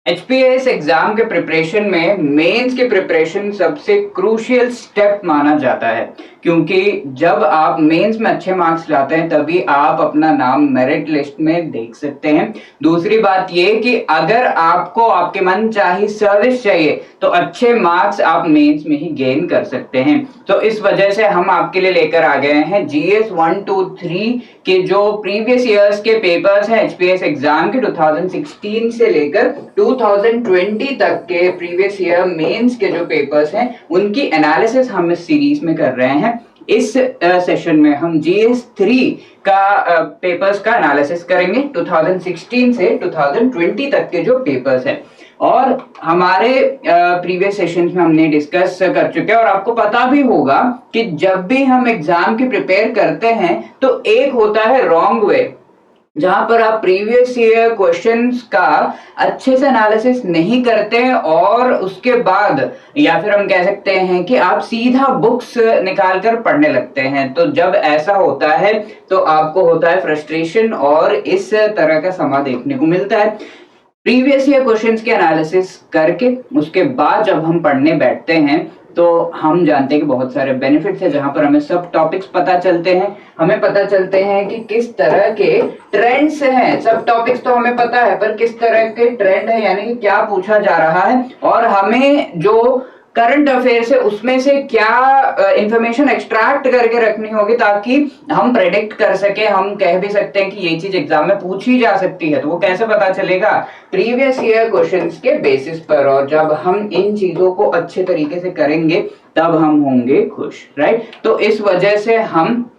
HPS exam के preparation में mains के प्रिपरेशन सबसे क्रूशियल स्टेप माना जाता है, क्योंकि जब आप मेंस में अच्छे मार्क्स लाते हैं तभी आप अपना नाम मेरिट लिस्ट में देख सकते हैं। दूसरी बात ये कि अगर आपको आपके मन चाही सर्विस चाहिए तो अच्छे मार्क्स आप मेंस में ही गेन कर सकते हैं। तो इस वजह से हम आपके लिए लेकर आ गए हैं जीएस 1, 2, 3 के जो प्रीवियस ईयर्स के पेपर्स हैं एचपीएस एग्जाम के 2016 से लेकर 2020 तक के प्रीवियस ईयर मेंस के जो पेपर्स हैं उनकी एनालिसिस हम इस सीरीज में कर रहे हैं। इस सेशन में हम जीएस 3 का पेपर्स का एनालिसिस करेंगे 2016 से 2020 तक के जो पेपर्स हैं। और हमारे प्रीवियस सेशंस में हमने डिस्कस कर चुके हैं और आपको पता भी होगा कि जब भी हम एग्जाम की प्रिपेयर करते हैं तो एक होता है रॉन्ग वे, जहां पर आप प्रीवियस ईयर क्वेश्चंस का अच्छे से एनालिसिस नहीं करते हैं और उसके बाद या फिर हम कह सकते हैं कि आप सीधा बुक्स निकाल कर पढ़ने लगते हैं। तो जब ऐसा होता है तो आपको होता है फ्रस्ट्रेशन और इस तरह का समा देखने को मिलता है। प्रीवियस ईयर क्वेश्चंस के एनालिसिस करके उसके बाद जब हम पढ़ने बैठते हैं तो हम जानते हैं कि बहुत सारे बेनिफिट्स है, जहां पर हमें सब टॉपिक्स पता चलते हैं। हमें पता चलते हैं कि किस तरह के ट्रेंड्स हैं। सब टॉपिक्स तो हमें पता है पर किस तरह के ट्रेंड है, यानी कि क्या पूछा जा रहा है और हमें जो करंट अफेयर्स है उसमें से क्या इंफॉर्मेशन एक्सट्रैक्ट करके रखनी होगी ताकि हम प्रेडिक्ट कर सके। हम कह भी सकते हैं कि ये चीज एग्जाम में पूछी जा सकती है। तो वो कैसे पता चलेगा? प्रीवियस ईयर क्वेश्चंस के बेसिस पर। और जब हम इन चीजों को अच्छे तरीके से करेंगे तब हम होंगे खुश, राइट? तो इस वजह से हम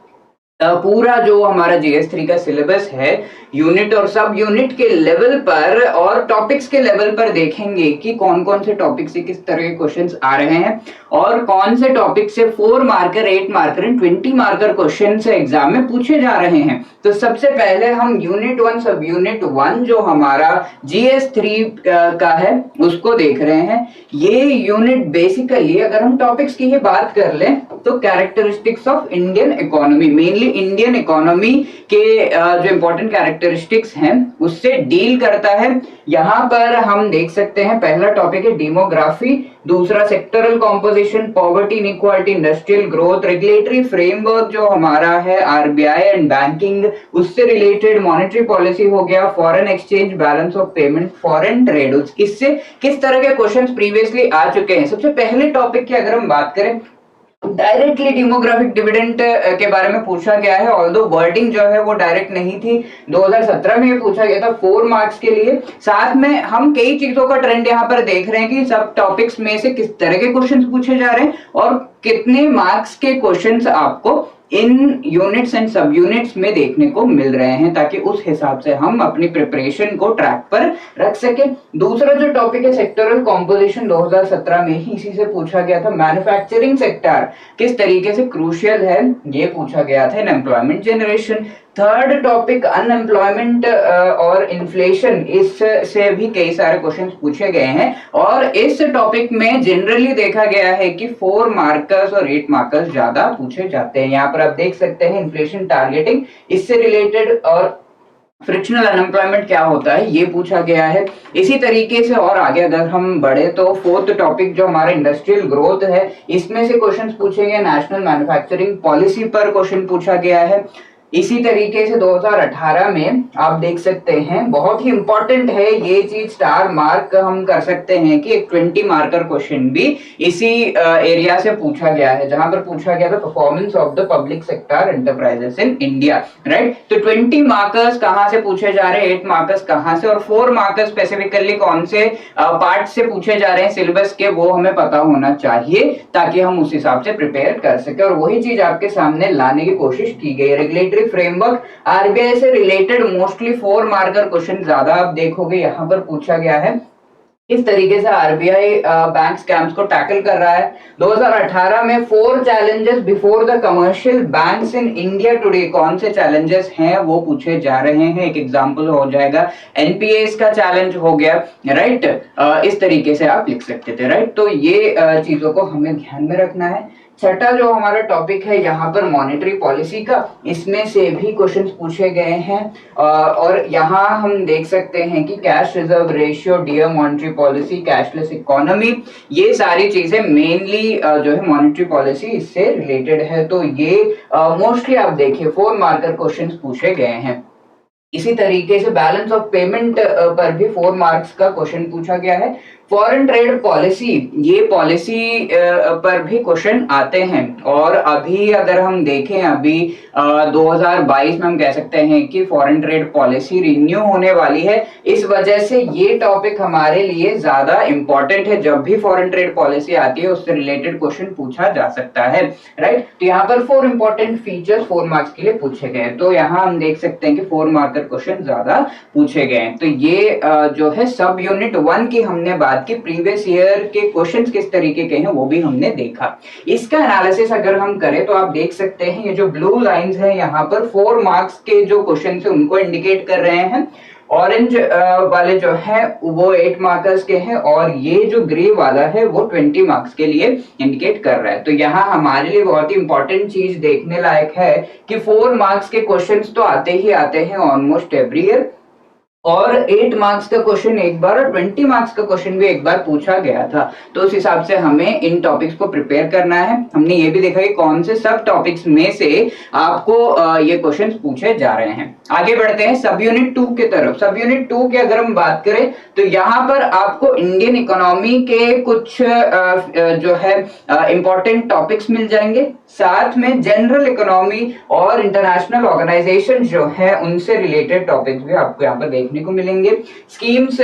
पूरा जो हमारा जीएस 3 का सिलेबस है यूनिट और सब यूनिट के लेवल पर और टॉपिक्स के लेवल पर देखेंगे कि कौन कौन से टॉपिक से किस तरह के क्वेश्चंस आ रहे हैं और कौन से टॉपिक से 4 marker, 8 marker and 20 marker question से एग्जाम में पूछे जा रहे हैं। तो सबसे पहले हम यूनिट 1 सब यूनिट 1 जो हमारा जीएस 3 का है उसको देख रहे हैं। ये यूनिट बेसिकली अगर हम टॉपिक्स की ही बात कर लें तो characteristics of Indian economy, mainly Indian economy के जो इंपॉर्टेंट कैरेक्टरिस्टिक्स हैं उससे डील करता है। यहां पर हम देख सकते हैं पहला टॉपिक है डेमोग्राफी, दूसरा sectoral composition, poverty inequality, industrial growth, regulatory framework जो हमारा है आरबीआई एंड बैंकिंग, उससे रिलेटेड मॉनेटरी पॉलिसी हो गया, foreign exchange, balance of payment, foreign trade, इससे किस तरह के क्वेश्चंस प्रीवियसली आ चुके हैं। सबसे पहले टॉपिक की अगर हम बात करें डायरेक्टली डेमोग्राफिक डिविडेंड के बारे में पूछा गया है, ऑल्दो वर्डिंग जो है वो डायरेक्ट नहीं थी। 2017 में ये पूछा गया था 4 मार्क्स के लिए। साथ में हम कई चीजों का ट्रेंड यहाँ पर देख रहे हैं कि सब टॉपिक्स में से किस तरह के क्वेश्चंस पूछे जा रहे हैं और कितने मार्क्स के क्वेश्चंस आपको इन यूनिट्स एंड सब यूनिट्स में देखने को मिल रहे हैं, ताकि उस हिसाब से हम अपनी प्रिपरेशन को ट्रैक पर रख सके। दूसरा जो टॉपिक है सेक्टरल कॉम्पोजिशन, 2017 में ही इसी से पूछा गया था। मैन्युफैक्चरिंग सेक्टर किस तरीके से क्रूशियल है ये पूछा गया था in employment generation. Third topic unemployment और इन्फ्लेशन, इससे भी कई सारे क्वेश्चंस पूछे गए हैं और इस टॉपिक में जनरली देखा गया है कि 4 मार्कर्स और 8 मार्कर्स ज्यादा पूछे जाते हैं। यहाँ पर आप देख सकते हैं इन्फ्लेशन टारगेटिंग, इससे रिलेटेड और फ्रिक्शनल अनएम्प्लॉयमेंट क्या होता है ये पूछा गया है। इसी तरीके से और आगे अगर हम बढ़े तो फोर्थ टॉपिक जो हमारा इंडस्ट्रियल ग्रोथ है इसमें से क्वेश्चंस पूछे गए। नेशनल मैन्युफैक्चरिंग पॉलिसी पर क्वेश्चन पूछा गया है। इसी तरीके से 2018 में आप देख सकते हैं बहुत ही इंपॉर्टेंट है ये चीज, स्टार मार्क हम कर सकते हैं कि एक 20 मार्कर क्वेश्चन भी इसी एरिया से पूछा गया है, जहां पर पूछा गया था performance of the public sector enterprises in India, right? तो 20 मार्कर्स कहां से पूछे जा रहे हैं, 8 मार्कर्स कहां से और 4 मार्कर्स स्पेसिफिकली कौन से पार्ट से पूछे जा रहे हैं सिलेबस के, वो हमें पता होना चाहिए ताकि हम उस हिसाब से प्रिपेयर कर सके। और वही चीज आपके सामने लाने की कोशिश की गई। रेगुलेटरी फ्रेमवर्क, आरबीआई से रिलेटेड मोस्टली 4 मार्कर क्वेश्चन ज्यादा आप देखोगे यहां पर पूछा गया है। इस तरीके से आरबीआई बैंक स्कैम्स को टैकल कर रहा है। 2018 में 4 challenges before the commercial banks in India today, कौन से चैलेंजेस हैं वो पूछे जा रहे हैं। एक एग्जांपल हो जाएगा एनपीएस का चैलेंज हो गया, राइट? इस तरीके से आप लिख सकते थे, राइट? तो ये चीजों को हमें ध्यान में रखना है छठा जो हमारा टॉपिक है यहाँ पर मॉनेटरी पॉलिसी का, इसमें से भी क्वेश्चंस पूछे गए हैं। और यहाँ हम देख सकते हैं कि cash reserve ratio, dear monetary policy, cashless economy, ये सारी चीजें मेनली जो है मॉनेटरी पॉलिसी इससे रिलेटेड है। तो ये मोस्टली आप देखिए 4 मार्कर क्वेश्चंस पूछे गए हैं। इसी तरीके से बैलेंस ऑफ पेमेंट पर भी 4 मार्क्स का क्वेश्चन पूछा गया है। फॉरेन ट्रेड पॉलिसी, ये पॉलिसी पर भी क्वेश्चन आते हैं। और अभी अगर हम देखें, अभी 2022 में हम कह सकते हैं कि फॉरेन ट्रेड पॉलिसी रिन्यू होने वाली है। इस वजह से ये टॉपिक हमारे लिए ज्यादा इंपॉर्टेंट है। जब भी फॉरेन ट्रेड पॉलिसी आती है उससे रिलेटेड क्वेश्चन पूछा जा सकता है, राइट। तो यहाँ पर 4 इंपॉर्टेंट फीचर्स 4 मार्क्स के लिए पूछे गए हैं। तो यहाँ हम देख सकते हैं कि 4 मार्कर क्वेश्चन ज्यादा पूछे गए हैं। तो ये जो है सब यूनिट 1 की हमने बात की, प्रीवियस ईयर के क्वेश्चंस किस तरीके के हैं वो भी हमने देखा। इसका एनालिसिस अगर हम करें तो आप देख सकते हैं ये जो ब्लू लाइंस है यहाँ पर 4 मार्क्स के जो क्वेश्चन है उनको इंडिकेट कर रहे हैं। ऑरेंज वाले जो है वो 8 मार्कर्स के हैं और ये जो ग्रे वाला है वो 20 मार्क्स के लिए इंडिकेट कर रहा है। तो यहाँ हमारे लिए बहुत ही इंपॉर्टेंट चीज देखने लायक है कि 4 मार्क्स के क्वेश्चंस तो आते ही आते हैं ऑलमोस्ट एवरी ईयर, और 8 मार्क्स का क्वेश्चन एक बार और 20 मार्क्स का क्वेश्चन भी एक बार पूछा गया था। तो उस हिसाब से हमें इन टॉपिक्स को प्रिपेयर करना है। हमने ये भी देखा कि कौन से सब टॉपिक्स में से आपको ये क्वेश्चंस पूछे जा रहे हैं। आगे बढ़ते हैं सब यूनिट 2 की तरफ। सब यूनिट 2 की अगर हम बात करें तो यहाँ पर आपको इंडियन इकोनॉमी के कुछ जो है इंपॉर्टेंट टॉपिक्स मिल जाएंगे, साथ में जनरल इकोनॉमी और इंटरनेशनल ऑर्गेनाइजेशन जो है उनसे रिलेटेड टॉपिक्स भी आपको यहाँ पर देखने को मिलेंगे। स्कीम्स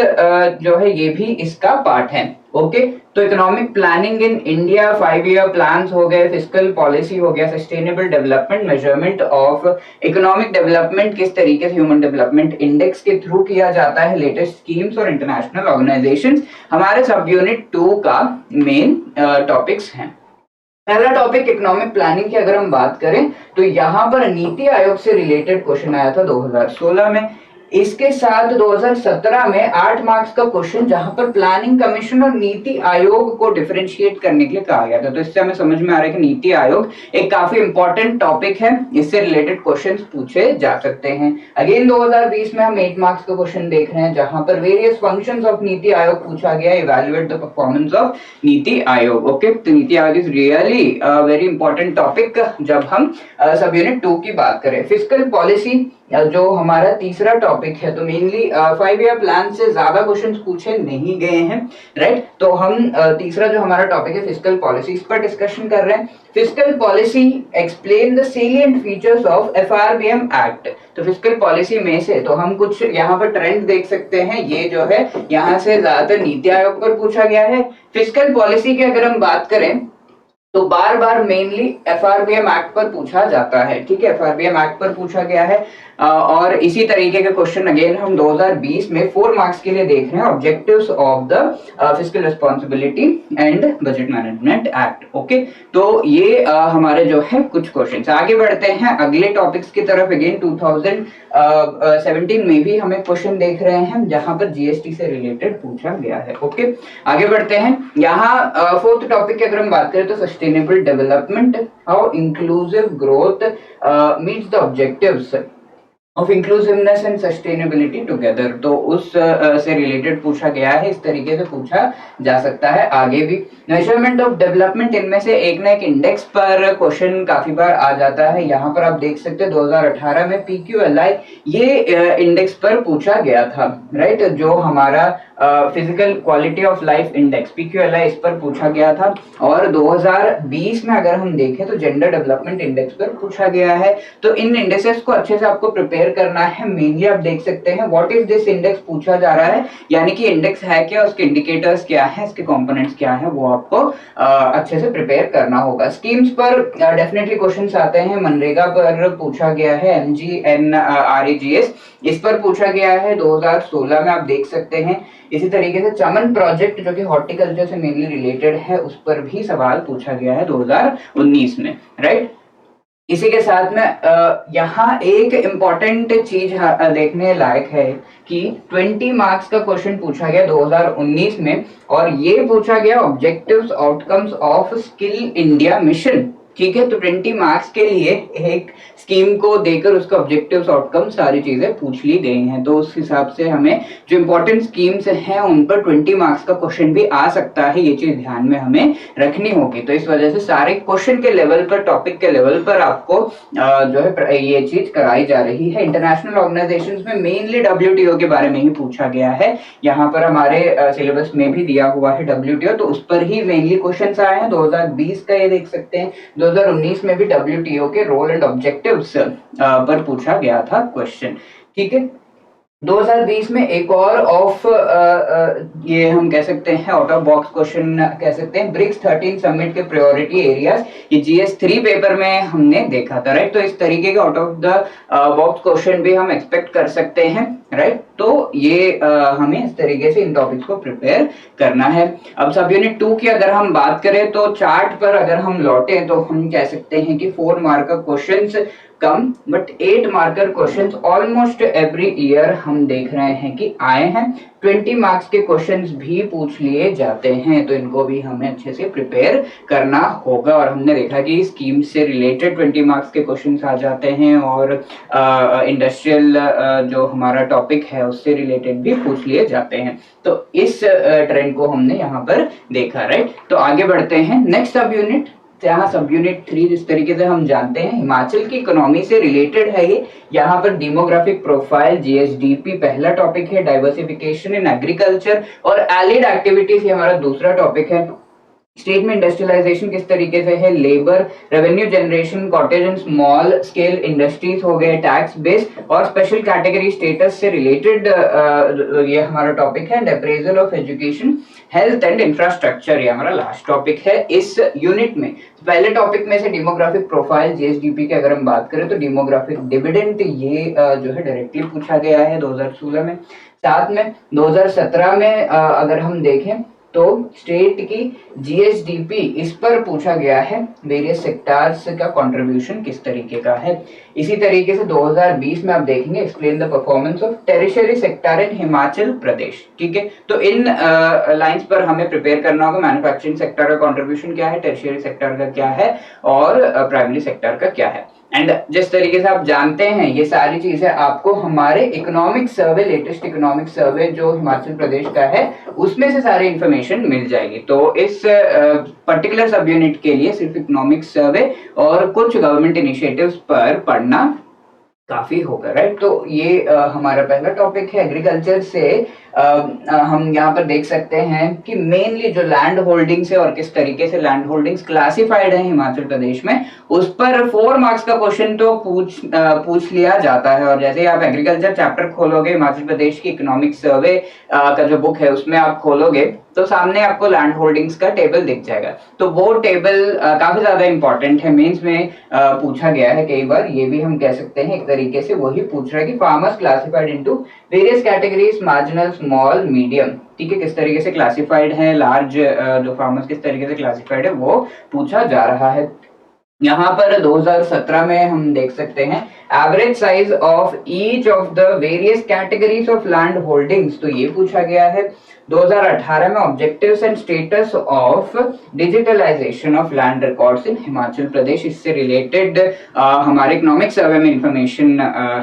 जो है ये भी इसका पार्ट है। ओके, तो economic planning in India, 5 year plans हो गए, फिस्कल पॉलिसी हो गया, sustainable development, measurement of economic development किस तरीके से ह्यूमन डेवलपमेंट इंडेक्स के थ्रू किया जाता है, लेटेस्ट स्कीम्स और इंटरनेशनल ऑर्गेनाइजेशंस हमारे सब यूनिट 2 का मेन टॉपिक्स हैं। पहला टॉपिक इकोनॉमिक प्लानिंग की अगर हम बात करें तो यहाँ पर नीति आयोग से रिलेटेड क्वेश्चन आया था 2016 में। इसके साथ 2017 में 8 मार्क्स का क्वेश्चन जहां पर प्लानिंग कमीशन और नीति आयोग को डिफरेंशिएट करने के लिए कहा गया था। तो इससे हमें समझ में आ रहा है कि नीति आयोग एक काफी इंपॉर्टेंट टॉपिक है, इससे रिलेटेड क्वेश्चंस पूछे जा सकते हैं। अगेन 2020 में हम 8 मार्क्स का क्वेश्चन देख रहे हैं जहां पर various functions of NITI Aayog पूछा गया, evaluate the performance of NITI Aayog. Okay, तो NITI Aayog is really very important topic जब हम सब यूनिट 2 की बात करें। फिस्कल पॉलिसी जो हमारा तीसरा टॉपिक है, तो मेनली 5 ईयर प्लान से ज्यादा क्वेश्चंस पूछे नहीं गए हैं, राइट। तो हम तीसरा जो हमारा टॉपिक है फिस्कल पॉलिसी, इस पर डिस्कशन कर रहे हैं। Fiscal policy explain the salient features of FRBM act. तो फिस्कल पॉलिसी में से तो हम कुछ यहाँ पर ट्रेंड देख सकते हैं, ये जो है यहाँ से ज्यादातर नीति आयोग पर पूछा गया है। फिस्कल पॉलिसी की अगर हम बात करें तो बार बार मेनली एफआरबीएम एक्ट पर पूछा जाता है, ठीक है, एफआरबीएम एक्ट पर पूछा गया है। और इसी तरीके के क्वेश्चन अगेन हम 2020 में 4 मार्क्स के लिए देख रहे हैं, objectives of the fiscal responsibility and budget management act. Okay, तो ये हमारे जो है कुछ क्वेश्चंस। आगे बढ़ते हैं अगले टॉपिक्स की तरफ। अगेन 2017 में भी हमें क्वेश्चन देख रहे हैं जहां पर जीएसटी से रिलेटेड पूछा गया है। ओके, आगे बढ़ते हैं। यहाँ 4th टॉपिक की अगर हम बात करें तो sustainable development, how inclusive growth meets the objectives of inclusiveness and sustainability together. तो उस से रिलेटेड पूछा गया है, इस तरीके से पूछा जा सकता है आगे भी। मेजरमेंट ऑफ डेवलपमेंट, इनमें से एक ना एक इंडेक्स पर क्वेश्चन काफी बार आ जाता है। यहाँ पर आप देख सकते हैं 2018 में PQLI ये इंडेक्स पर पूछा गया था, राइट, जो हमारा physical quality of life index PQLI इस पर पूछा गया था। और 2020 में अगर हम देखें तो जेंडर डेवलपमेंट इंडेक्स पर पूछा गया है। तो इन इंडेक्सेस को अच्छे से आपको प्रिपेयर करना है। मेनली आप देख सकते हैं व्हाट इज दिस इंडेक्स पूछा जा रहा है, यानी कि इंडेक्स है क्या, उसके इंडिकेटर्स क्या है, इसके कंपोनेंट्स क्या है, वो आपको अच्छे से प्रिपेयर करना होगा। स्कीम्स पर डेफिनेटली क्वेश्चंस आते हैं। मनरेगा पर पूछा गया है, MGNREGS इस पर पूछा गया है 2016 में, आप देख सकते हैं। इसी तरीके से चमन प्रोजेक्ट जो कि हॉर्टिकल्चर से मेनली रिलेटेड है, उस पर भी सवाल पूछा गया है 2019 में, राइट। इसी के साथ में यहाँ एक इम्पॉर्टेंट चीज देखने लायक है कि 20 मार्क्स का क्वेश्चन पूछा गया 2019 में, और ये पूछा गया objectives outcomes of skill India mission. ठीक है, तो 20 मार्क्स के लिए एक स्कीम को देकर उसका ऑब्जेक्टिव्स आउटकम सारी चीजें पूछ ली गई हैं। तो उस हिसाब से हमें जो इंपॉर्टेंट स्कीम्स हैं उन पर 20 मार्क्स का क्वेश्चन भी आ सकता है, ये चीज ध्यान में हमें रखनी होगी। तो इस वजह से सारे क्वेश्चन के लेवल पर, टॉपिक के लेवल पर आपको जो है ये चीज कराई जा रही है। इंटरनेशनल ऑर्गेनाइजेशंस में मेनली WTO के बारे में ही पूछा गया है, यहाँ पर हमारे सिलेबस में भी दिया हुआ है WTO, तो उस पर ही मेनली क्वेश्चंस आए हैं। 2020 का ये देख सकते हैं, 2019 में भी WTO के रोल एंड ऑब्जेक्टिव्स पर पूछा गया था क्वेश्चन। ठीक है, 2020 में एक और ये हम कह सकते हैं आउट ऑफ बॉक्स क्वेश्चन कह सकते हैं, ब्रिक्स 13 समिट के प्रायोरिटी एरियाज, ये GS3 पेपर में हमने देखा था, राइट। तो इस तरीके के out of the box question भी हम एक्सपेक्ट कर सकते हैं, राइट। तो ये हमें इस तरीके से इन टॉपिक्स को प्रिपेयर करना है। अब सब यूनिट 2 की अगर हम बात करें तो चार्ट पर अगर हम लौटे तो हम कह सकते हैं कि 4 मार्क का question come but 8 marker questions almost every year हम देख रहे हैं कि आए हैं। 20 मार्क्स के क्वेश्चंस भी पूछ लिए जाते हैं, तो इनको भी हमें अच्छे से प्रिपेयर करना होगा। और हमने देखा कि स्कीम से रिलेटेड 20 मार्क्स के क्वेश्चंस आ जाते हैं, और इंडस्ट्रियल जो हमारा टॉपिक है उससे रिलेटेड भी पूछ लिए जाते हैं। तो इस ट्रेंड को हमने यहाँ पर देखा, राइट। तो आगे बढ़ते हैं नेक्स्ट सब यूनिट, यहाँ सब यूनिट 3 जिस तरीके से हम जानते हैं हिमाचल की इकोनॉमी से रिलेटेड है ये। यहाँ पर डेमोग्राफिक प्रोफाइल GSDP पहला टॉपिक है, डाइवर्सिफिकेशन इन एग्रीकल्चर और एलिड एक्टिविटीज ये हमारा दूसरा टॉपिक है। स्टेट में इंडस्ट्रियलाइजेशन किस तरीके से है, labour, revenue generation, cottage and small scale industries हो गए, टैक्स बेस और स्पेशल कैटेगरी स्टेटस से रिलेटेड ये हमारा टॉपिक है। Appraisal of education, health and infrastructure ये हमारा लास्ट टॉपिक है इस यूनिट में। पहले टॉपिक में से डेमोग्राफिक प्रोफाइल GSDP की अगर हम बात करें तो डेमोग्राफिक डिविडेंड ये जो है डायरेक्टली पूछा गया है 2016 में। साथ में 2017 में अगर हम देखें तो स्टेट की GSDP इस पर पूछा गया है, वेरियस सेक्टर्स का कंट्रीब्यूशन किस तरीके का है। इसी तरीके से 2020 में आप देखेंगे explain the performance of tertiary sector in Himachal Pradesh. ठीक है, तो इन लाइंस पर हमें प्रिपेयर करना होगा। मैन्युफैक्चरिंग सेक्टर का कंट्रीब्यूशन क्या है, टेरिशरी सेक्टर का क्या है, और प्राइमरी सेक्टर का क्या है। एंड जिस तरीके से आप जानते हैं ये सारी चीजें आपको हमारे economic survey, latest economic survey जो हिमाचल प्रदेश का है उसमें से सारी इंफॉर्मेशन मिल जाएगी। तो इस पर्टिकुलर सब यूनिट के लिए सिर्फ इकोनॉमिक सर्वे और कुछ गवर्नमेंट इनिशिएटिव्स पर पढ़ना काफी होगा, राइट। तो ये हमारा पहला टॉपिक है। एग्रीकल्चर से हम यहाँ पर देख सकते हैं कि मेनली जो लैंड होल्डिंग्स है और किस तरीके से लैंड होल्डिंग्स क्लासिफाइड है हिमाचल प्रदेश में, उस पर 4 मार्क्स का क्वेश्चन तो पूछ लिया जाता है। और जैसे आप एग्रीकल्चर चैप्टर खोलोगे, हिमाचल प्रदेश की इकोनॉमिक सर्वे का जो बुक है उसमें आप खोलोगे तो सामने आपको लैंड होल्डिंग्स का टेबल दिख जाएगा। तो वो टेबल काफी ज्यादा इंपॉर्टेंट है, मेंस में पूछा गया है कई बार। ये भी हम कह सकते हैं एक तरीके से वही पूछ रहा है कि farmers classified into various categories, marginal, small, medium. ठीक है, किस तरीके से क्लासिफाइड है, लार्ज जो फार्मर्स किस तरीके से क्लासिफाइड है वो पूछा जा रहा है। यहाँ पर 2017 में हम देख सकते हैं average size of each of the various categories of land holdings, तो ये पूछा गया है। 2018 में objectives and status of digitalization of land records in Himachal Pradesh, इससे रिलेटेड हमारे इकोनॉमिक सर्वे में इंफॉर्मेशन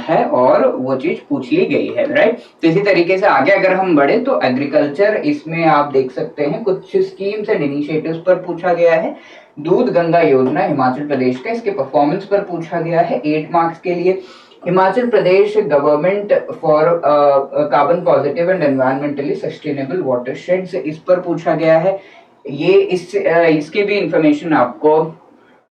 है और वो चीज पूछ ली गई है, राइट। तो इसी तरीके से आगे अगर हम बढ़े तो एग्रीकल्चर, इसमें आप देख सकते हैं कुछ स्कीम्स एंड इनिशिएटिव्स पर पूछा गया है। दूध गंगा योजना हिमाचल प्रदेश का, इसके परफॉर्मेंस पर पूछा गया है 8 मार्क्स के लिए। Himachal Pradesh government for carbon positive and environmentally sustainable watersheds, इस पर पूछा गया है। ये इसकी भी इंफॉर्मेशन आपको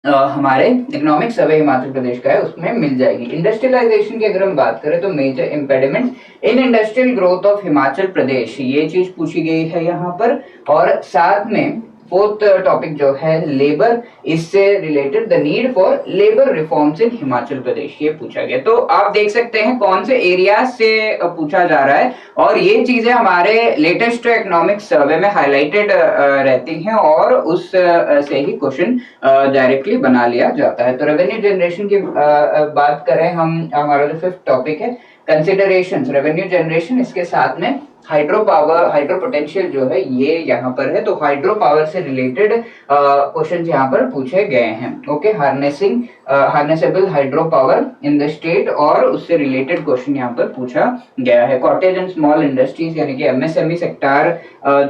हमारे इकोनॉमिक सर्वे हिमाचल प्रदेश का है उसमें मिल जाएगी। इंडस्ट्रियलाइजेशन की अगर हम बात करें तो major impediments in industrial growth of Himachal Pradesh, ये चीज पूछी गई है यहाँ पर। और साथ में फोर्थ टॉपिक जो है लेबर, इससे related the need for labour reforms in Himachal Pradesh, ये पूछा गया। तो आप देख सकते हैं कौन से एरिया से पूछा जा रहा है, और ये चीजें हमारे लेटेस्ट इकोनॉमिक सर्वे में हाईलाइटेड रहती हैं और उस से ही क्वेश्चन डायरेक्टली बना लिया जाता है। तो रेवेन्यू जनरेशन की बात करें हम, हमारा जो फिफ्थ टॉपिक है कंसिडरेशंस रेवेन्यू जनरेशन, इसके साथ में हाइड्रो पावर, हाइड्रो पोटेंशियल जो है ये यहाँ पर है। तो हाइड्रो पावर से रिलेटेड क्वेश्चन यहाँ पर पूछे गए हैं। Okay, harnessing harnessable hydro power in the state, और उससे रिलेटेड क्वेश्चन यहाँ पर पूछा गया है। कॉटेज एंड स्मॉल इंडस्ट्रीज यानी कि एमएसएमई सेक्टर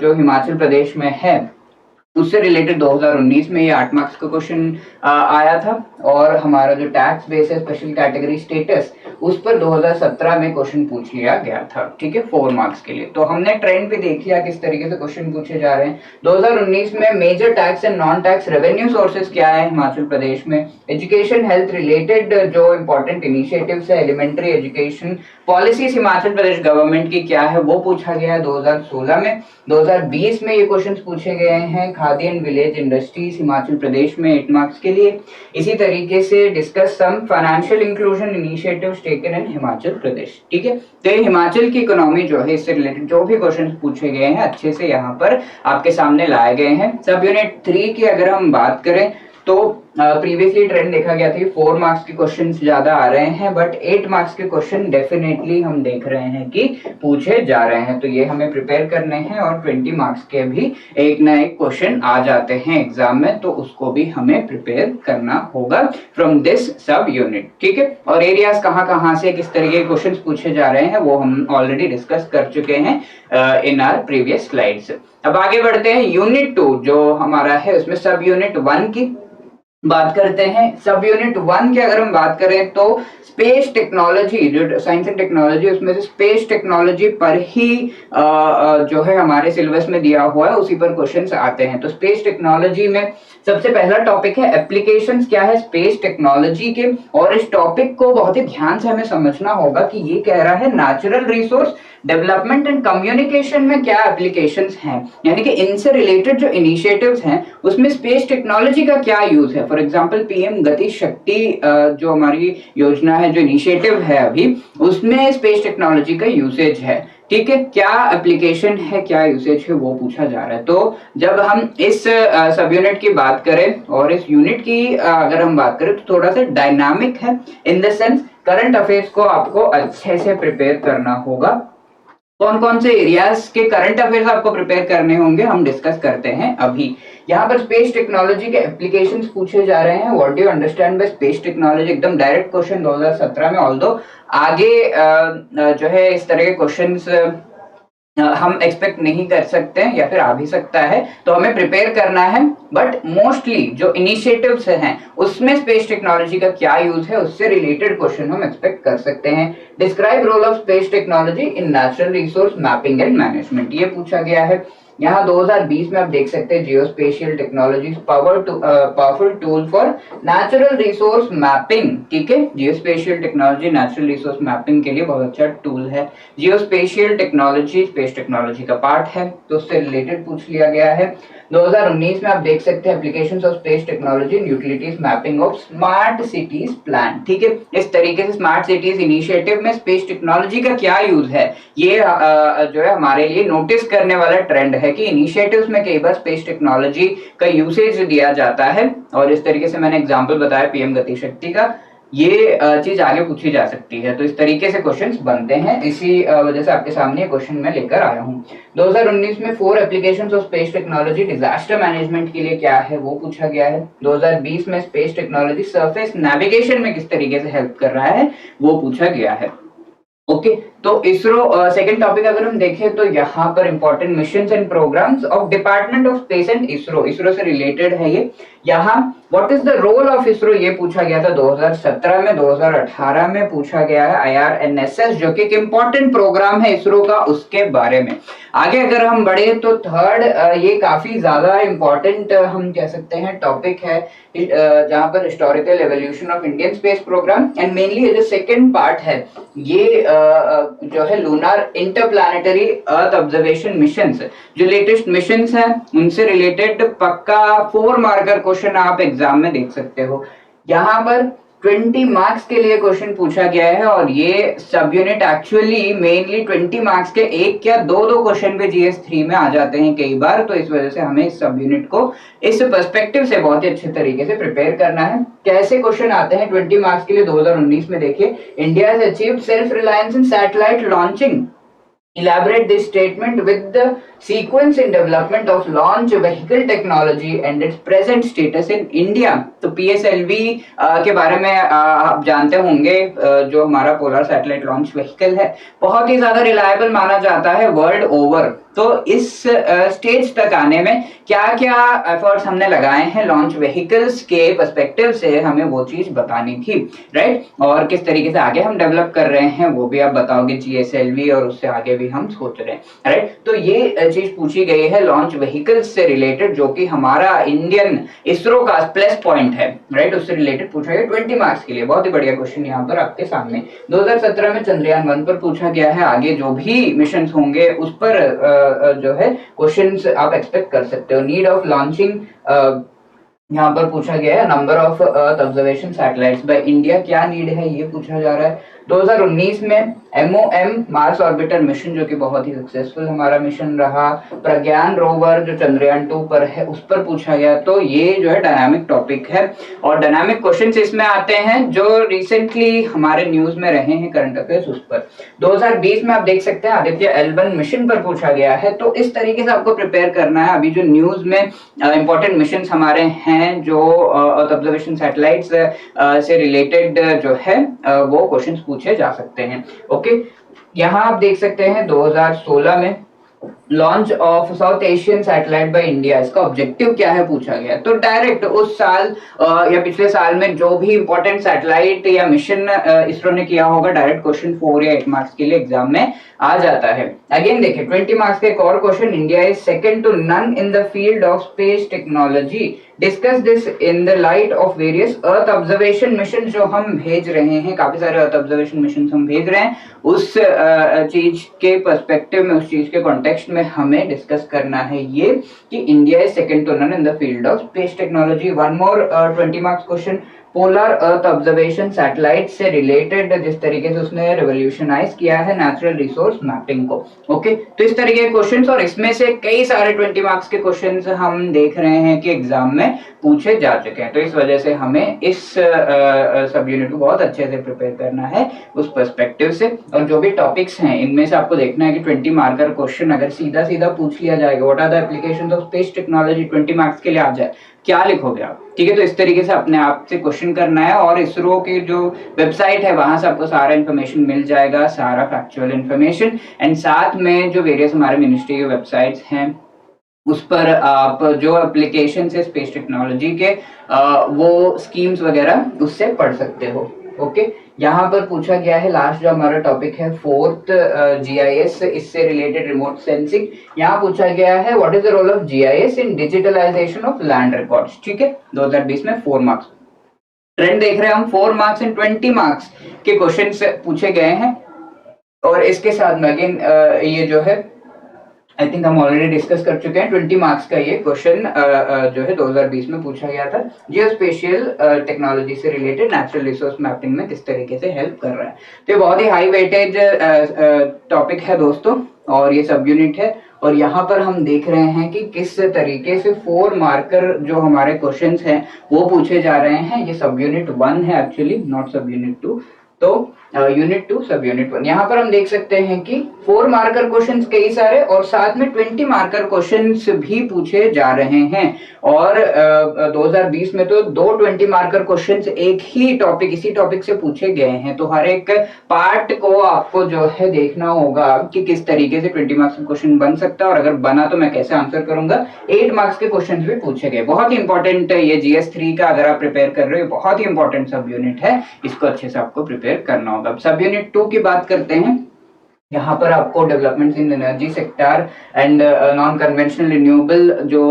जो हिमाचल प्रदेश में है, उससे रिलेटेड 2019 में ये 8 मार्क्स का क्वेश्चन आया था। और हमारा जो टैक्स बेस है स्पेशल कैटेगरी स्टेटस, उस पर 2017 में क्वेश्चन पूछ लिया गया था, ठीक है, 4 मार्क्स के लिए। तो हमने ट्रेंड भी देख लिया किस तरीके से क्वेश्चन पूछे जा रहे हैं। 2019 में major tax and non tax revenue sources क्या है हिमाचल प्रदेश में, एजुकेशन हेल्थ रिलेटेड जो इंपॉर्टेंट इनिशिएटिव्स है, elementary education policies Himachal Pradesh government की क्या है, वो पूछा गया है 2016 में। 2020 में ये क्वेश्चन पूछे गए हैं Khadi and village industries Himachal Pradesh में 8 मार्क्स के लिए। इसी तरीके से discuss some financial inclusion initiatives taken in Himachal Pradesh, ठीक है। तो हिमाचल की इकोनॉमी जो है, इससे रिलेटेड जो भी क्वेश्चन पूछे गए हैं अच्छे से यहाँ पर आपके सामने लाए गए हैं। सब यूनिट 3 की अगर हम बात करें तो प्रीवियसली ट्रेंड देखा गया था 4 मार्क्स के क्वेश्चंस ज्यादा आ रहे हैं, बट 8 मार्क्स के क्वेश्चन डेफिनेटली हम देख रहे हैं कि पूछे जा रहे हैं। तो ये हमें प्रिपेयर करने हैं, और 20 मार्क्स के भी एक ना एक क्वेश्चन आ जाते हैं एग्जाम में, तो उसको भी हमें प्रिपेयर करना होगा फ्रॉम दिस सब यूनिट, ठीक है। और एरियाज कहाँ से किस तरीके के क्वेश्चन पूछे जा रहे हैं वो हम ऑलरेडी डिस्कस कर चुके हैं इन आवर प्रीवियस स्लाइड्स। अब आगे बढ़ते हैं यूनिट 2 जो हमारा है, उसमें सब यूनिट 1 की बात करते हैं। सब यूनिट 1 की अगर हम बात करें तो स्पेस टेक्नोलॉजी, जो साइंस एंड टेक्नोलॉजी, उसमें से स्पेस टेक्नोलॉजी पर ही जो है हमारे सिलेबस में दिया हुआ है, उसी पर क्वेश्चंस आते हैं। तो स्पेस टेक्नोलॉजी में सबसे पहला टॉपिक है एप्लीकेशंस क्या है स्पेस टेक्नोलॉजी के, और इस टॉपिक को बहुत ही ध्यान से हमें समझना होगा कि ये कह रहा है natural resource development and communication में क्या एप्लीकेशंस हैं, यानी कि इनसे रिलेटेड जो इनिशिएटिव्स हैं उसमें स्पेस टेक्नोलॉजी का क्या यूज है। फॉर एग्जांपल पीएम गति शक्ति जो हमारी योजना है, जो इनिशिएटिव है अभी, उसमें स्पेस टेक्नोलॉजी का यूसेज है, ठीक है, क्या एप्लीकेशन है, क्या यूसेज है, वो पूछा जा रहा है। तो जब हम इस सब यूनिट की बात करें, और इस यूनिट की अगर हम बात करें तो थोड़ा सा डायनामिक है, in the sense current affairs को आपको अच्छे से प्रिपेयर करना होगा। कौन कौन से एरियाज के करंट अफेयर्स आपको प्रिपेयर करने होंगे हम डिस्कस करते हैं अभी। यहाँ पर स्पेस टेक्नोलॉजी के एप्लीकेशंस पूछे जा रहे हैं। What do you understand by space technology, एकदम डायरेक्ट क्वेश्चन 2017 में। ऑल्दो आगे जो है इस तरह के क्वेश्चंस हम एक्सपेक्ट नहीं कर सकते हैं, या फिर आ भी सकता है, तो हमें प्रिपेयर करना है। बट मोस्टली जो इनिशिएटिव्स हैं उसमें स्पेस टेक्नोलॉजी का क्या यूज है, उससे रिलेटेड क्वेश्चन हम एक्सपेक्ट कर सकते हैं। Describe role of space technology in natural resource mapping and management, ये पूछा गया है। यहाँ 2020 में आप देख सकते हैं geospatial technology powerful tool for natural resource mapping, ठीक है। Geospatial technology natural resource mapping के लिए बहुत अच्छा टूल है। जियोस्पेशियल टेक्नोलॉजी स्पेस टेक्नोलॉजी का पार्ट है, तो उससे रिलेटेड पूछ लिया गया है। 2019 में आप देख सकते हैं applications of space technology in utilities mapping of smart cities plan, ठीक है। इस तरीके से स्मार्ट सिटीज इनिशिएटिव में स्पेस टेक्नोलॉजी का क्या यूज है, ये जो है हमारे लिए नोटिस करने वाला ट्रेंड है कि इनिशिएटिव्स में कई बार स्पेस टेक्नोलॉजी का यूसेज दिया जाता है। और इस तरीके से मैंने एग्जांपल बताया पीएम गति शक्ति का, ये चीज आगे पूछी जा सकती है। तो इस तरीके से क्वेश्चंस बनते हैं, इसी वजह से आपके सामने क्वेश्चन मैं लेकर आया हूँ। 2019 में 4 applications of space technology disaster management के लिए क्या है वो पूछा गया है। 2020 में स्पेस टेक्नोलॉजी सरफेस नेविगेशन में किस तरीके से हेल्प कर रहा है वो पूछा गया है। ओके, तो इसरो सेकंड टॉपिक अगर हम देखें तो यहाँ पर important missions and programmes of department of space and ISRO से रिलेटेड है ये। यहाँ what is the role of ISRO, ये पूछा गया था 2017 में, 2018 में पूछा गया है IRNSS जो कि एक इंपॉर्टेंट प्रोग्राम है इसरो का, उसके बारे में। आगे अगर हम बढ़े तो थर्ड, ये काफी ज्यादा इंपॉर्टेंट हम कह सकते हैं टॉपिक है, जहां पर historical evolution of Indian space programme and mainly जो सेकंड पार्ट है ये जो है lunar interplanetary earth observation missions, जो लेटेस्ट मिशंस हैं उनसे रिलेटेड पक्का 4 मार्कर क्वेश्चन आप एग्जाम में देख सकते हो। यहाँ पर 20 मार्क्स के लिए क्वेश्चन पूछा गया है और ये सब यूनिट एक्चुअली मेनली 20 मार्क्स के एक या दो क्वेश्चन पे GS3 में आ जाते हैं कई बार, तो इस वजह से हमें इस सब यूनिट को इस पर्सपेक्टिव से बहुत ही अच्छे तरीके से प्रिपेयर करना है। कैसे क्वेश्चन आते हैं 20 मार्क्स के लिए 2019 में, देखिए, India has achieved self reliance in satellite launching, elaborate this statement with the sequence in development of launch vehicle technology and its present status in India। तो PSLV के बारे में आप जानते होंगे, जो हमारा पोलर सैटेलाइट लॉन्च व्हीकल है बहुत ही ज्यादा रिलायबल माना जाता है वर्ल्ड ओवर। तो इस स्टेज तक आने में क्या क्या एफर्ट्स हमने लगाए हैं लॉन्च व्हीकल्स के पर्सपेक्टिव से, हमें वो चीज बतानी थी, राइट। और किस तरीके से आगे हम डेवलप कर रहे हैं वो भी आप बताओगे GSLV, और उससे आगे भी हम सोच रहे हैं, राइट। तो ये चीज पूछी गई है लॉन्च व्हीकल्स से रिलेटेड, जो कि हमारा इंडियन इसरो का प्लस पॉइंट है, राइट। उससे रिलेटेड पूछा गया 20 मार्क्स के लिए। बहुत ही बढ़िया क्वेश्चन यहाँ पर आपके सामने। 2017 में चंद्रयान 1 पर पूछा गया है, आगे जो भी मिशन होंगे उस पर जो है क्वेश्चंस आप एक्सपेक्ट कर सकते हो। नीड ऑफ लॉन्चिंग यहाँ पर पूछा गया है, number of earth observation satellites by India, क्या नीड है ये पूछा जा रहा है। 2019 में MOM मार्स ऑर्बिटर मिशन जो कि बहुत ही सक्सेसफुल हमारा मिशन रहा, प्रज्ञान रोवर जो चंद्रयान 2 पर है उस पर पूछा गया। तो ये जो है डायनामिक टॉपिक है और डायनामिक क्वेश्चंस इसमें आते हैं जो रिसेंटली हमारे न्यूज में रहे हैं करंट अफेयर्स उस पर। 2020 में आप देख सकते हैं आदित्य L1 मिशन पर पूछा गया है। तो इस तरीके से आपको प्रिपेयर करना है। अभी जो न्यूज में इंपॉर्टेंट मिशन हमारे हैं जो अर्थ ऑब्जर्वेशन सैटेलाइट्स से रिलेटेड जो है वो क्वेश्चंस पूछे जा सकते हैं। ओके, यहाँ आप देख सकते हैं 2016 में launch of south Asian satellite by India, इसका ऑब्जेक्टिव क्या है पूछा गया। तो डायरेक्ट उस साल या पिछले साल में जो भी इंपॉर्टेंट सैटेलाइट या मिशन इसरो ने किया होगा, डायरेक्ट क्वेश्चन 4 या 8 मार्क्स के लिए एग्जाम में आ जाता है। अगेन देखिए 20 मार्क्स के एक और question, India is second to none in the field of space technology, discuss this in the light of various earth observation mission. जो हम भेज रहे हैं, काफी सारे अर्थ ऑब्जर्वेशन मिशन हम भेज रहे हैं, उस चीज के पर्सपेक्टिव में, उस चीज के कॉन्टेक्स्ट में हमें डिस्कस करना है ये कि India is second to none in the field of space technology. One more 20 marks question, polar earth observation satellite से रिलेटेड जिस तरीके से उसने रिवोल्यूशनाइज किया है नेचुरल रिसोर्स मैपिंग को। ओके, तो इस तरीके के क्वेश्चंस और इसमें से कई सारे 20 मार्क्स के क्वेश्चंस हम देख रहे हैं कि एग्जाम में पूछे जा चुके हैं। तो इस वजह से हमें इस सब यूनिट को बहुत अच्छे से प्रिपेयर करना है उस पर्सपेक्टिव से। और जो भी टॉपिक्स हैं इनमें से आपको देखना है कि 20 मार्कर क्वेश्चन अगर सीधा सीधा पूछ लिया जाएगा, what are the applications of space technology, 20 marks के लिए आ जाए, क्या लिखोगे आप? ठीक है, तो इस तरीके से अपने आप से क्वेश्चन करना है और इसरो की जो वेबसाइट है वहां से आपको सारा इन्फॉर्मेशन मिल जाएगा, सारा फैक्चुअल इन्फॉर्मेशन। एंड साथ में जो वेरियस हमारे मिनिस्ट्री के वेबसाइट्स हैं उस पर आप जो एप्लीकेशन है स्पेस टेक्नोलॉजी के वो स्कीम्स वगैरह उससे पढ़ सकते हो। ओके, यहाँ पर पूछा गया है लास्ट जो हमारा टॉपिक है 4th GIS, इससे रिलेटेड रिमोट सेंसिंग। यहाँ पूछा गया है what is the role of GIS in digitalization of land records. ठीक है, 2020 में 4 मार्क्स ट्रेंड देख रहे हैं हम, 4 मार्क्स एंड 20 मार्क्स के क्वेश्चन पूछे गए हैं। और इसके साथ में अगेन ये जो है आई थिंक हम ऑलरेडी डिस्कस कर चुके हैं, 20 मार्क्स का ये क्वेश्चन जो है 2020 में पूछा गया था, जियोस्पेशियल टेक्नोलॉजी से रिलेटेड नेचुरल रिसोर्स मैपिंग में किस तरीके से हेल्प कर रहा है। तो ये बहुत ही हाई वेटेज टॉपिक है दोस्तों और ये सब यूनिट है। और यहाँ पर हम देख रहे हैं कि किस तरीके से 4 मार्कर जो हमारे क्वेश्चंस हैं वो पूछे जा रहे हैं। ये सब यूनिट 1 है एक्चुअली, नॉट सब यूनिट 2। तो यूनिट 2 सब यूनिट 1 यहाँ पर हम देख सकते हैं कि 4 मार्कर क्वेश्चंस कई सारे और साथ में 20 मार्कर क्वेश्चंस भी पूछे जा रहे हैं। और 2020 में तो 20 मार्कर क्वेश्चंस एक ही टॉपिक इसी टॉपिक से पूछे गए हैं। तो हर एक पार्ट को आपको जो है देखना होगा कि किस तरीके से 20 मार्क्स का क्वेश्चन बन सकता है और अगर बना तो मैं कैसे आंसर करूंगा। 8 मार्क्स के क्वेश्चन भी पूछे गए। बहुत ही इंपॉर्टेंट ये GS3 का अगर आप प्रिपेयर कर रहे हो बहुत ही इंपॉर्टेंट सब यूनिट है, इसको अच्छे से आपको प्रिपेयर करना होगा। अब सब यूनिट 2 की बात करते हैं। यहाँ पर आपको development in energy sector and non conventional renewable जो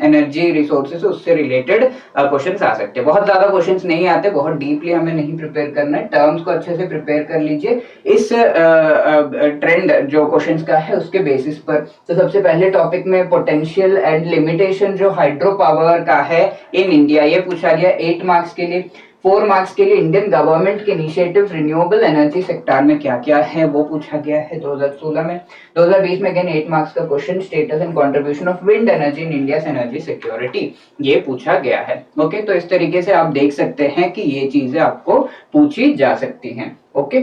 एनर्जी रिसोर्सेज उससे रिलेटेड क्वेश्चंस आ सकते हैं। बहुत ज्यादा क्वेश्चंस नहीं आते, बहुत डीपली हमें नहीं प्रिपेयर करना है, टर्म्स को अच्छे से प्रिपेयर कर लीजिए इस ट्रेंड जो क्वेश्चंस का है उसके बेसिस पर। तो सबसे पहले टॉपिक में पोटेंशियल एंड लिमिटेशन जो हाइड्रो पावर का है इन इंडिया, ये पूछा गया 8 मार्क्स के लिए। 4 मार्क्स के लिए इंडियन गवर्नमेंट के इनिशिएटिव रिन्यूएबल एनर्जी सेक्टर में क्या क्या है वो पूछा गया है 2016 में। 2020 में अगेन 8 मार्क्स का question status and contribution of wind energy in India energy security, ये पूछा गया है। ओके, तो इस तरीके से आप देख सकते हैं कि ये चीजें आपको पूछी जा सकती हैं। ओके,